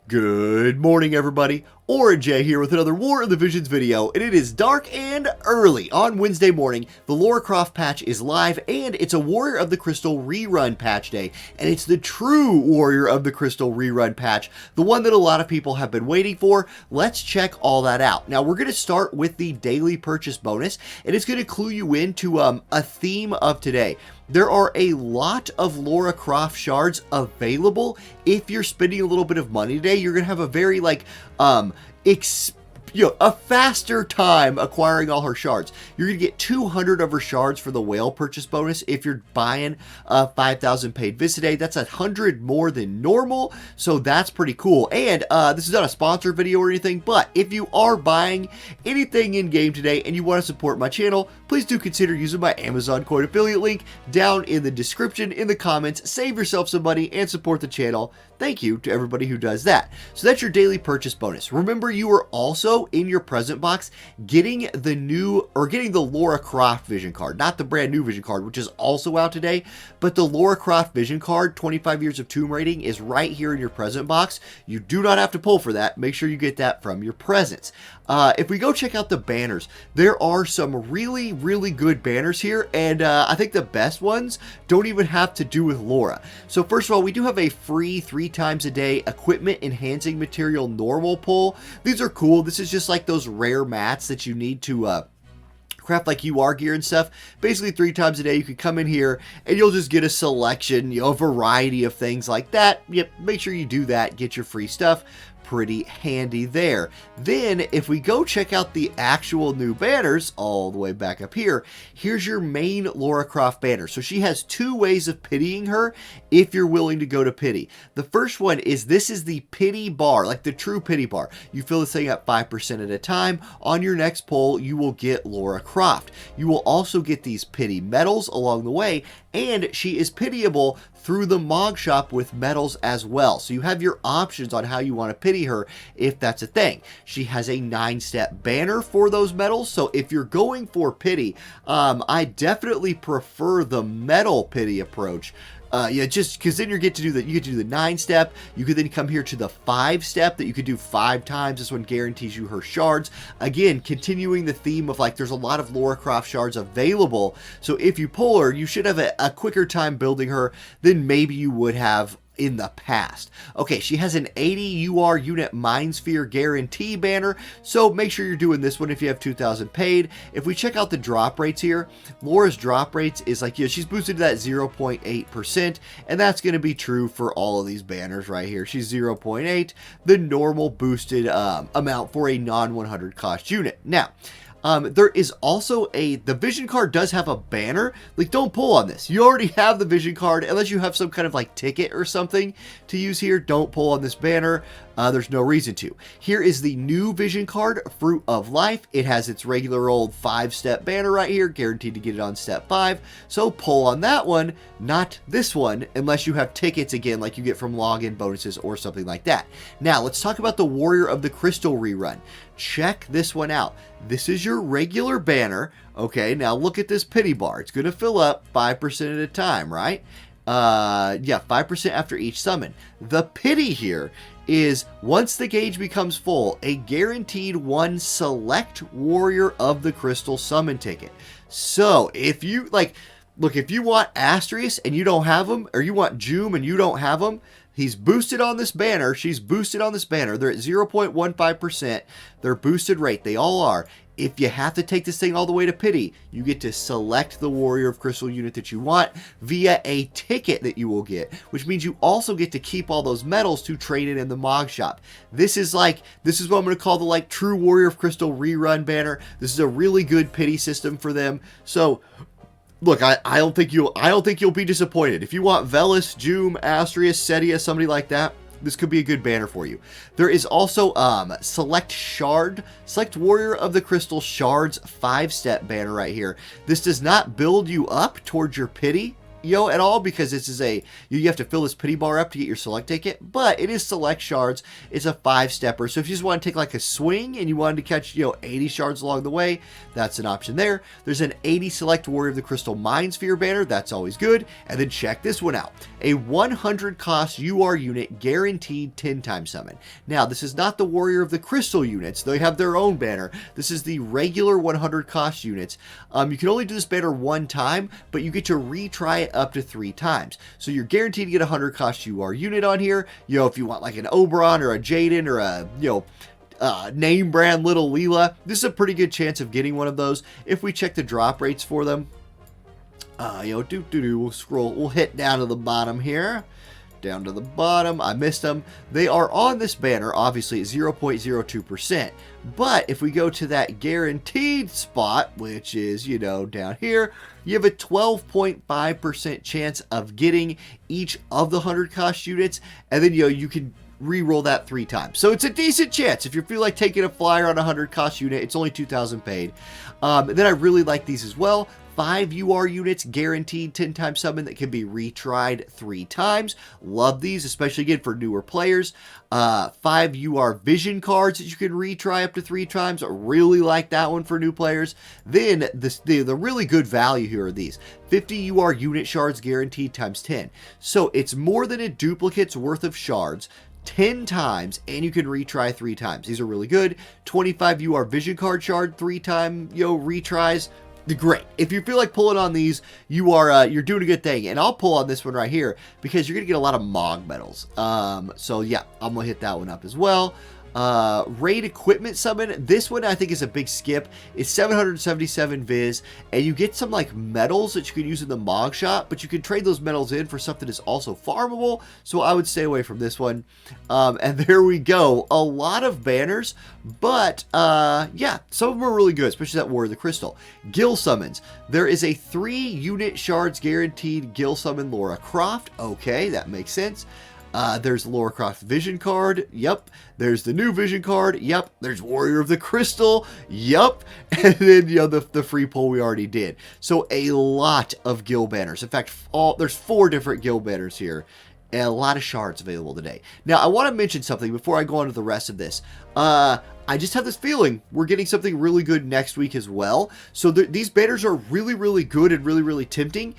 Good morning, everybody. Orange here with another War of the Visions video, and it is dark and early on Wednesday morning. The Lara Croft patch is live, and it's a Warrior of the Crystal rerun patch day, and it's the true Warrior of the Crystal rerun patch, the one that a lot of people have been waiting for. Let's check all that out. Now, we're going to start with the daily purchase bonus, and it's going to clue you into a theme of today. There are a lot of Lara Croft shards available. If you're spending a little bit of money today, you're going to have a very, a faster time acquiring all her shards. You're going to get 200 of her shards for the whale purchase bonus if you're buying 5,000 paid visit day. That's 100 more than normal, so that's pretty cool. And this is not a sponsored video or anything, but if you are buying anything in game today and you want to support my channel, please do consider using my Amazon coin affiliate link down in the description, in the comments. Save yourself some money and support the channel. Thank you to everybody who does that. So that's your daily purchase bonus. Remember, you are also in your present box getting the Lara Croft vision card, not the brand new vision card, which is also out today, but the Lara Croft vision card, 25 years of tomb rating, is right here in your present box. You do not have to pull for that. Make sure you get that from your presents. If we go check out the banners, there are some really good banners here, and I think the best ones don't even have to do with Lara. So first of all, we do have a free 3 times a day equipment enhancing material normal pull. These are cool. This is just like those rare mats that you need to craft like UR gear and stuff. Basically 3 times a day you can come in here and you'll just get a selection, a variety of things like that. Yep, make sure you do that, get your free stuff. Pretty handy there. Then if we go check out the actual new banners all the way back up here, here's your main Lara Croft banner. So she has 2 ways of pitying her if you're willing to go to pity. The first one is, this is the pity bar, like the true pity bar. You fill this thing up 5% at a time. On your next pull, you will get Lara Croft. You will also get these pity medals along the way, and she is pitiable through the Mog shop with medals as well. So you have your options on how you want to pity her if that's a thing. She has a 9-step banner for those medals. So if you're going for pity, I definitely prefer the medal pity approach. Just because then you get to do the 9-step. You could then come here to the 5-step that you could do 5 times. This one guarantees you her shards. Again, continuing the theme of, like, there's a lot of Lara Croft shards available. So if you pull her, you should have a quicker time building her than maybe you would have in the past. Okay, she has an 80 UR unit Mind Sphere guarantee banner, so make sure you're doing this one if you have 2,000 paid. If we check out the drop rates here, Lara's drop rates is like, she's boosted to that 0.8%, and that's going to be true for all of these banners right here. She's 0.8, the normal boosted amount for a non-100 cost unit. Now, there is also the vision card does have a banner. Like, don't pull on this. You already have the vision card, unless you have some kind of like ticket or something to use here. Don't pull on this banner. There's no reason to. Here is the new vision card, Fruit of Life. It has its regular old 5-step banner right here, guaranteed to get it on step 5. So pull on that one, not this one, unless you have tickets again, like you get from login bonuses or something like that. Now, let's talk about the Warrior of the Crystal rerun. Check this one out. This is your regular banner. Okay, now look at this pity bar. It's going to fill up 5% at a time, right? 5% after each summon. The pity here is, once the gauge becomes full, a guaranteed 1 select Warrior of the Crystal summon ticket. So if you if you want Astrius and you don't have them, or you want Joom and you don't have them, he's boosted on this banner. She's boosted on this banner. They're at 0.15%. Their boosted rate. They all are. If you have to take this thing all the way to pity, you get to select the Warrior of Crystal unit that you want via a ticket that you will get, which means you also get to keep all those medals to trade in the Mog shop. This is what I'm going to call the true Warrior of Crystal rerun banner. This is a really good pity system for them. So look, I don't think you'll be disappointed. If you want Velis, Joom, Astrius, Setia, somebody like that, this could be a good banner for you. There is also Select Warrior of the Crystal Shards 5-step banner right here. This does not build you up towards your pity. at all, because this is you have to fill this pity bar up to get your select ticket, but it is select shards. It's a 5-stepper. So if you just want to take like a swing and you wanted to catch, 80 shards along the way, that's an option there. There's an 80 select Warrior of the Crystal Mind Sphere banner. That's always good. And then check this one out. A 100 cost UR unit guaranteed 10 times summon. Now, this is not the Warrior of the Crystal units. They have their own banner. This is the regular 100 cost units. You can only do this banner one time, but you get to retry it up to 3 times. So you're guaranteed to get a 100 cost UR unit on here. If you want like an Oberon or a Jaden or a name brand Little Leela, this is a pretty good chance of getting one of those. If we check the drop rates for them, we'll scroll, we'll hit down to the bottom here. Down to the bottom, I missed them. They are on this banner, obviously, at 0.02%. But if we go to that guaranteed spot, which is, down here, you have a 12.5% chance of getting each of the 100 cost units. And then, you can re-roll that 3 times. So it's a decent chance. If you feel like taking a flyer on a 100 cost unit, it's only 2,000 paid. And then I really like these as well. 5 UR units guaranteed 10 times summon that can be retried 3 times. Love these, especially again for newer players. 5 UR vision cards that you can retry up to 3 times. I really like that one for new players. Then the really good value here are these. 50 UR unit shards guaranteed times 10. So it's more than a duplicate's worth of shards 10 times, and you can retry 3 times. These are really good. 25 UR vision card shard 3-time retries. Great. If you feel like pulling on these, you're doing a good thing. And I'll pull on this one right here because you're going to get a lot of Mog medals. So yeah, I'm going to hit that one up as well. Raid equipment summon. This one I think is a big skip. It's 777 viz, and you get some like medals that you can use in the Mog shop, but you can trade those medals in for something that's also farmable. So I would stay away from this one. And there we go. A lot of banners, but yeah, some of them are really good, especially that War of the Crystal. Gil summons. There is a 3 unit shards guaranteed Gil summon Lara Croft. Okay, that makes sense. There's Lara Croft Vision card. Yep. There's the new Vision card. Yep. There's Warrior of the Crystal. Yep. And then, the free pull we already did. So a lot of guild banners. In fact, there's 4 different guild banners here. And a lot of shards available today. Now, I want to mention something before I go on to the rest of this. I just have this feeling we're getting something really good next week as well. So these banners are really, really good and really, really tempting.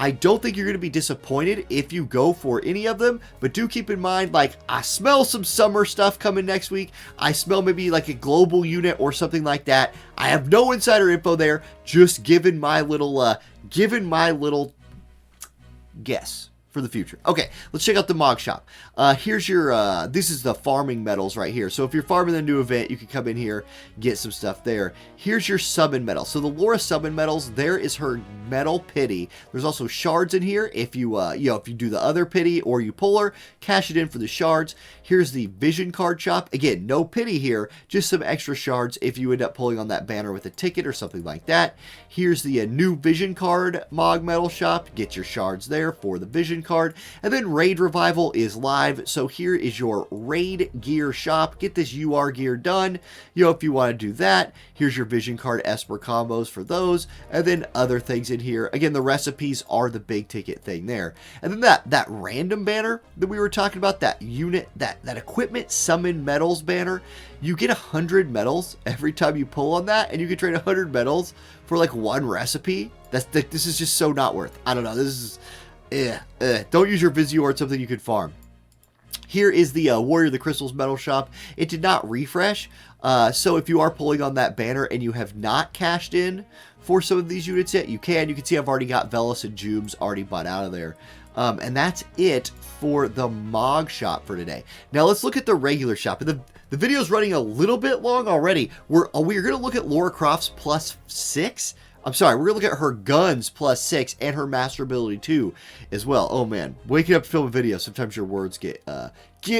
I don't think you're going to be disappointed if you go for any of them, but do keep in mind, like, I smell some summer stuff coming next week. I smell maybe like a global unit or something like that. I have no insider info there, just given my little guess for the future. Okay, let's check out the Mog shop. Here's your, this is the farming medals right here. So if you're farming the new event, you can come in here, get some stuff there. Here's your summon medal. So the Lara summon medals, there is her medal pity. There's also shards in here. If you, if you do the other pity or you pull her, cash it in for the shards. Here's the vision card shop. Again, no pity here, just some extra shards if you end up pulling on that banner with a ticket or something like that. Here's the new vision card Mog medal shop. Get your shards there for the vision card. And then Raid Revival is live. So here is your Raid gear shop. Get this UR gear done. If you want to do that, here's your vision card Esper combos for those. And then other things in here. Again, the recipes are the big ticket thing there. And then that random banner that we were talking about, that unit, that equipment summon medals banner, you get 100 medals every time you pull on that, and you can trade 100 medals for like 1 recipe. This is just so not worth. I don't know. This is don't use your Vizio or something you could farm. Here is the Warrior of the Crystals medal shop. It did not refresh, so if you are pulling on that banner and you have not cashed in for some of these units yet, you can. You can see I've already got Velas and Jubes already bought out of there. And that's it for the Mog shop for today. Now let's look at the regular shop. The video's running a little bit long already. We're going to look at Lara Croft's +6. I'm sorry, we're going to look at her guns +6 and her master ability 2 as well. Oh man, waking up to film a video, sometimes your words get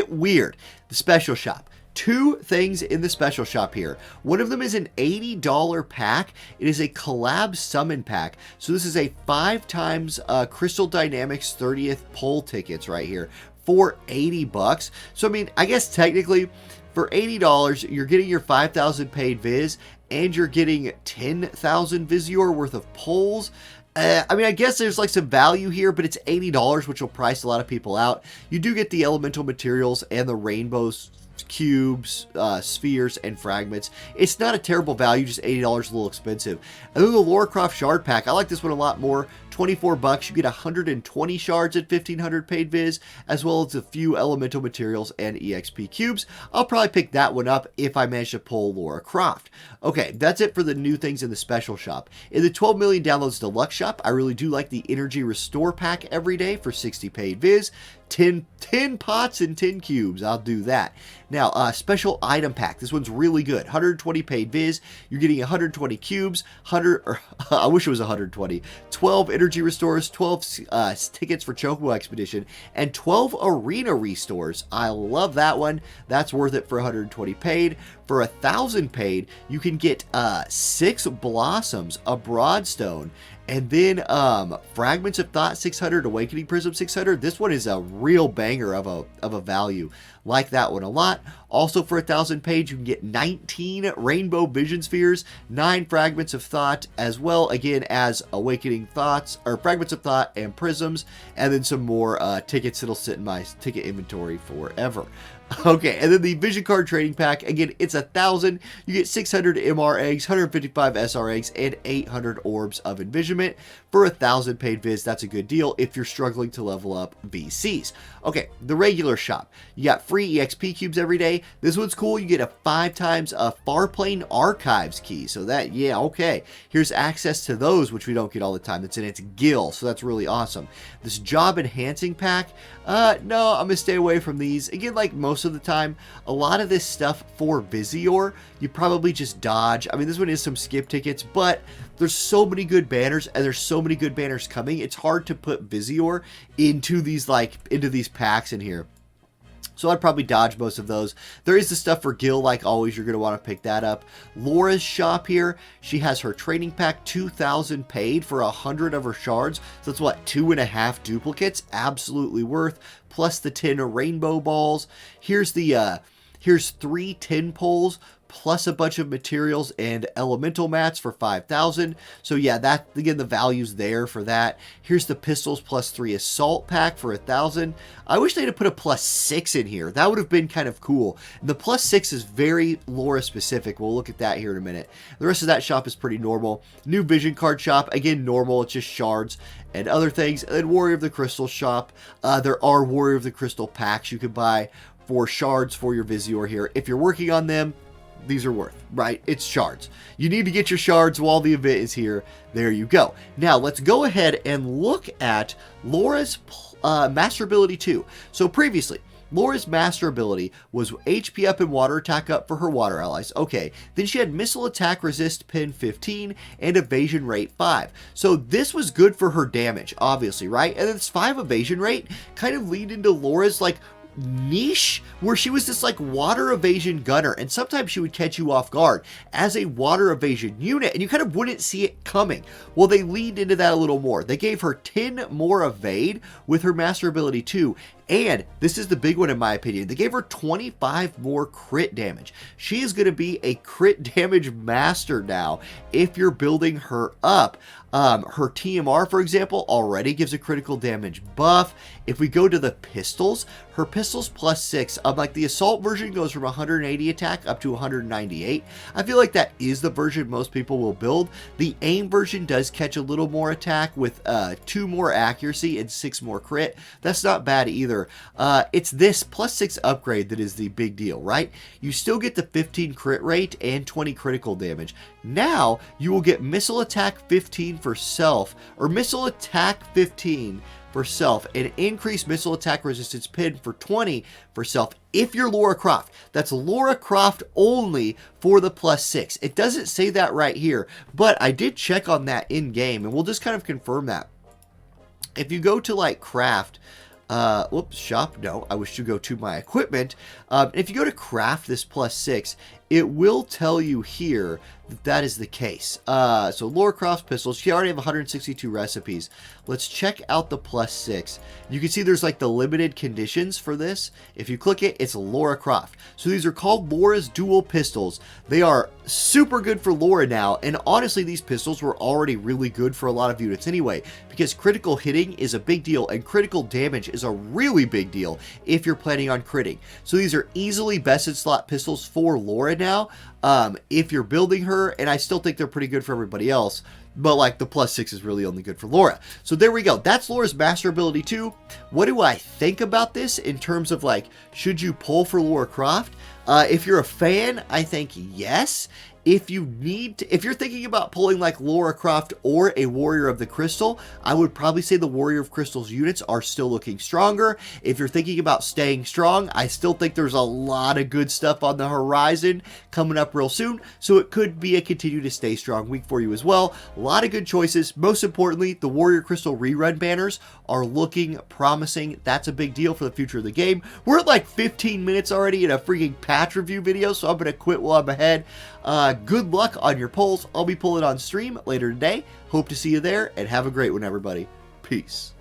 weird. The special shop. 2 things in the special shop here. One of them is an $80 pack. It is a collab summon pack. So this is a 5 times Crystal Dynamics 30th pull tickets right here for $80. So I mean, I guess technically for $80, you're getting your 5,000 paid viz, and you're getting 10,000 Visior worth of pulls. I mean, I guess there's like some value here, but it's $80, which will price a lot of people out. You do get the elemental materials and the rainbows, cubes, spheres, and fragments. It's not a terrible value, just $80 a little expensive. And then the Lara Croft shard pack, I like this one a lot more. 24 bucks, you get 120 shards at 1500 paid viz, as well as a few elemental materials and EXP cubes. I'll probably pick that one up if I manage to pull Lara Croft. Okay, that's it for the new things in the special shop. In the 12 million downloads deluxe shop, I really do like the energy restore pack every day for 60 paid viz. 10 pots and 10 cubes. I'll do that. Now, special item pack. This one's really good. 120 paid viz. You're getting 120 cubes, I wish it was 120. 12 energy restores, 12 tickets for Chocobo Expedition, and 12 arena restores. I love that one. That's worth it for 120 paid. For 1,000 paid, you can get 6 blossoms, a broadstone, and then Fragments of Thought 600, Awakening Prism 600. This one is a real banger of a value. Like that one a lot. Also for 1,000 paid, you can get 19 Rainbow Vision Spheres, 9 Fragments of Thought, as well again as Awakening Thoughts, or Fragments of Thought and Prisms, and then some more tickets that'll sit in my ticket inventory forever. Okay, and then the Vision Card Trading Pack, again, it's 1,000. You get 600 MR eggs, 155 SR eggs, and 800 orbs of envisionment. For 1,000 paid viz, that's a good deal if you're struggling to level up VCs. Okay, the regular shop. You got free EXP cubes every day. This one's cool. You get a 5 times a Farplane Archives key. So that, yeah, okay. Here's access to those, which we don't get all the time. That's in its gill, so that's really awesome. This Job Enhancing Pack, no, I'm going to stay away from these. Again, like most of the time, a lot of this stuff for Visior, you probably just dodge. I mean, this one is some skip tickets, but there's so many good banners, and there's so many good banners coming. It's hard to put Visior into these packs in here. So I'd probably dodge most of those. There is the stuff for Gil, like always. You're going to want to pick that up. Laura's shop here. She has her training pack, 2,000 paid for 100 of her shards. So that's what, 2.5 duplicates? Absolutely worth. Plus the 10 rainbow balls. Here's 3 tin poles, plus a bunch of materials and elemental mats for 5,000. So yeah, that, again, the value's there for that. Here's the pistols plus 3 assault pack for 1,000. I wish they'd have put a plus 6 in here. That would have been kind of cool. And the plus 6 is very Lara specific. We'll look at that here in a minute. The rest of that shop is pretty normal. New vision card shop, again, normal. It's just shards and other things. And then Warrior of the Crystal shop. There are Warrior of the Crystal packs you could buy for shards for your Visior here. If you're working on them, these are worth, right? It's shards. You need to get your shards while the event is here. There you go. Now, let's go ahead and look at Lara's Master Ability 2. So previously, Lara's Master Ability was HP up and Water Attack up for her Water allies. Okay, then she had Missile Attack Resist Pin 15 and Evasion Rate 5. So this was good for her damage, obviously, right? And this 5 Evasion Rate kind of lead into Lara's, like, niche where she was this like water evasion gunner, and sometimes she would catch you off guard as a water evasion unit and you kind of wouldn't see it coming. Well, they leaned into that a little more. They gave her 10 more evade with her Master Ability 2, and this is the big one in my opinion, they gave her 25 more crit damage. She is going to be a crit damage master now if you're building her up. Her TMR, for example, already gives a critical damage buff. If we go to the pistols, her pistols plus 6, like the assault version goes from 180 attack up to 198. I feel like that is the version most people will build. The aim version does catch a little more attack with 2 more accuracy and 6 more crit. That's not bad either. It's this plus 6 upgrade that is the big deal, right? You still get the 15 crit rate and 20 critical damage. Now you will get Missile Attack 15 for self, or Missile Attack 15 for self, and increased Missile Attack Resistance Pin for 20 for self if you're Lara Croft. That's Lara Croft only for the plus 6. It doesn't say that right here, but I did check on that in game, and we'll just kind of confirm that. If you go to like craft, whoops, shop, no, I wish to go to my equipment. If you go to craft this plus 6, it will tell you here that that is the case. So Lara Croft pistols, she already have 162 recipes. Let's check out the +6. You can see there's like the limited conditions for this. If you click it, it's Lara Croft. So these are called Lara's dual pistols. They are super good for Lara now, and honestly these pistols were already really good for a lot of units anyway, because critical hitting is a big deal and critical damage is a really big deal if you're planning on critting. So these are easily best in slot pistols for Lara now, if you're building her, and I still think they're pretty good for everybody else, but like the +6 is really only good for Lara. So there we go. That's Lara's master ability 2. What do I think about this in terms of like, should you pull for Lara Croft? If you're a fan, I think yes. If you're thinking about pulling like Lara Croft or a Warrior of the Crystal, I would probably say the Warrior of Crystal's units are still looking stronger. If you're thinking about staying strong, I still think there's a lot of good stuff on the horizon coming up real soon, so it could be a continue to stay strong week for you as well. A lot of good choices. Most importantly, the Warrior Crystal rerun banners are looking promising. That's a big deal for the future of the game. We're at like 15 minutes already in a freaking patch review video, so I'm going to quit while I'm ahead. Good luck on your polls. I'll be pulling on stream later today. Hope to see you there, and have a great one, everybody. Peace.